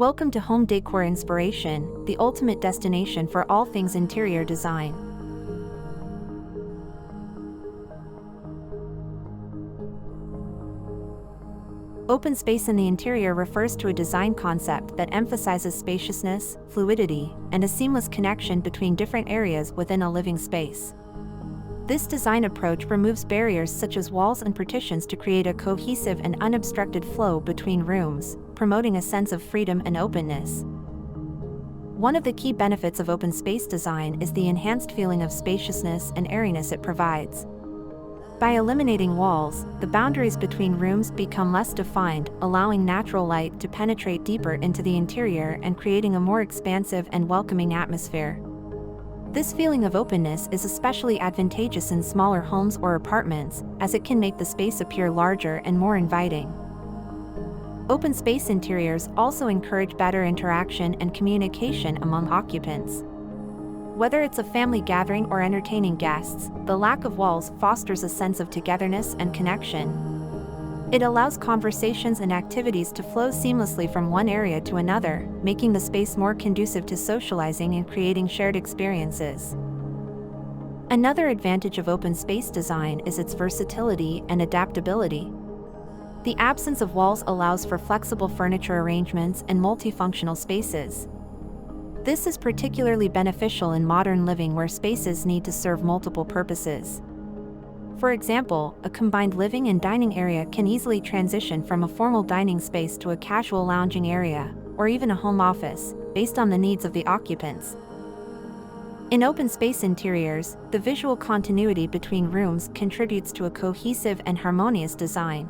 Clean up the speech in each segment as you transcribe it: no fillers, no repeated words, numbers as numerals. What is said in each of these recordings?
Welcome to Home Decor Inspiration, the ultimate destination for all things interior design. Open space in the interior refers to a design concept that emphasizes spaciousness, fluidity, and a seamless connection between different areas within a living space. This design approach removes barriers such as walls and partitions to create a cohesive and unobstructed flow between rooms, promoting a sense of freedom and openness. One of the key benefits of open space design is the enhanced feeling of spaciousness and airiness it provides. By eliminating walls, the boundaries between rooms become less defined, allowing natural light to penetrate deeper into the interior and creating a more expansive and welcoming atmosphere. This feeling of openness is especially advantageous in smaller homes or apartments, as it can make the space appear larger and more inviting. Open space interiors also encourage better interaction and communication among occupants. Whether it's a family gathering or entertaining guests, the lack of walls fosters a sense of togetherness and connection. It allows conversations and activities to flow seamlessly from one area to another, making the space more conducive to socializing and creating shared experiences. Another advantage of open space design is its versatility and adaptability. The absence of walls allows for flexible furniture arrangements and multifunctional spaces. This is particularly beneficial in modern living where spaces need to serve multiple purposes. For example, a combined living and dining area can easily transition from a formal dining space to a casual lounging area, or even a home office, based on the needs of the occupants. In open space interiors, the visual continuity between rooms contributes to a cohesive and harmonious design.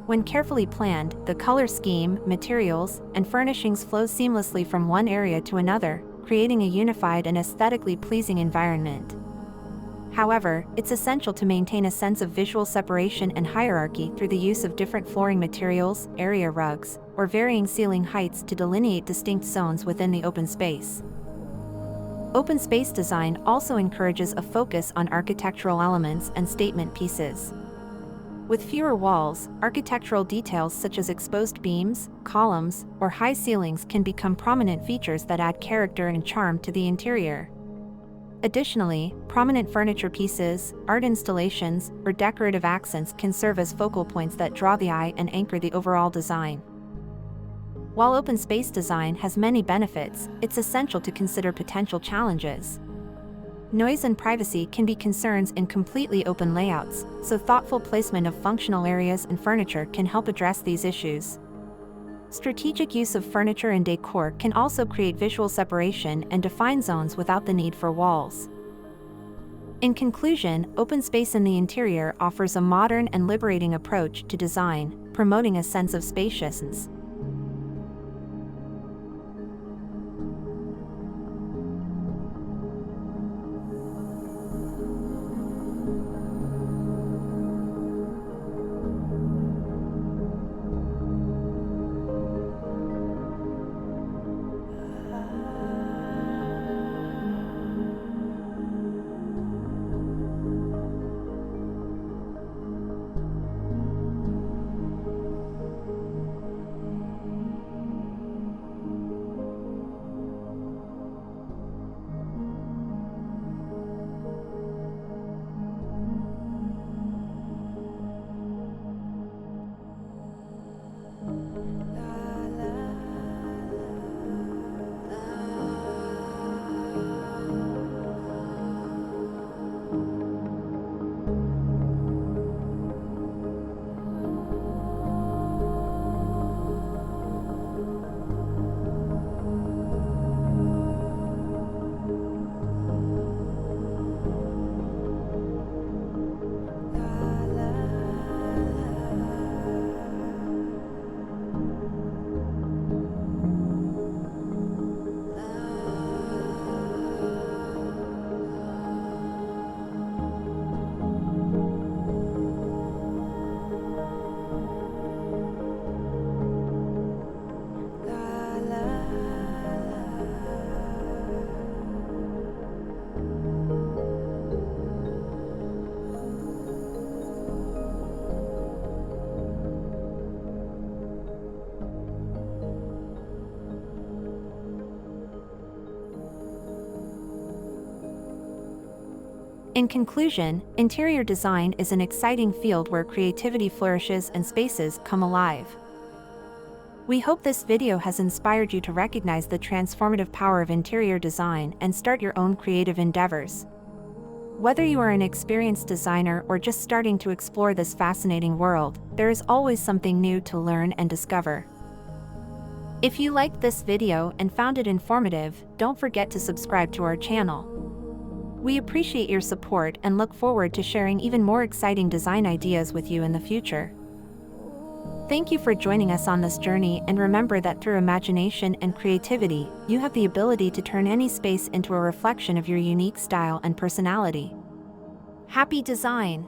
When carefully planned, the color scheme, materials, and furnishings flow seamlessly from one area to another, creating a unified and aesthetically pleasing environment. However, it's essential to maintain a sense of visual separation and hierarchy through the use of different flooring materials, area rugs, or varying ceiling heights to delineate distinct zones within the open space. Open space design also encourages a focus on architectural elements and statement pieces. With fewer walls, architectural details such as exposed beams, columns, or high ceilings can become prominent features that add character and charm to the interior. Additionally, prominent furniture pieces, art installations, or decorative accents can serve as focal points that draw the eye and anchor the overall design. While open space design has many benefits, it's essential to consider potential challenges. Noise and privacy can be concerns in completely open layouts, so thoughtful placement of functional areas and furniture can help address these issues. Strategic use of furniture and decor can also create visual separation and define zones without the need for walls. In conclusion, open space in the interior offers a modern and liberating approach to design, promoting a sense of spaciousness. In conclusion, interior design is an exciting field where creativity flourishes and spaces come alive. We hope this video has inspired you to recognize the transformative power of interior design and start your own creative endeavors. Whether you are an experienced designer or just starting to explore this fascinating world, there is always something new to learn and discover. If you liked this video and found it informative, don't forget to subscribe to our channel. We appreciate your support and look forward to sharing even more exciting design ideas with you in the future. Thank you for joining us on this journey, and remember that through imagination and creativity, you have the ability to turn any space into a reflection of your unique style and personality. Happy design!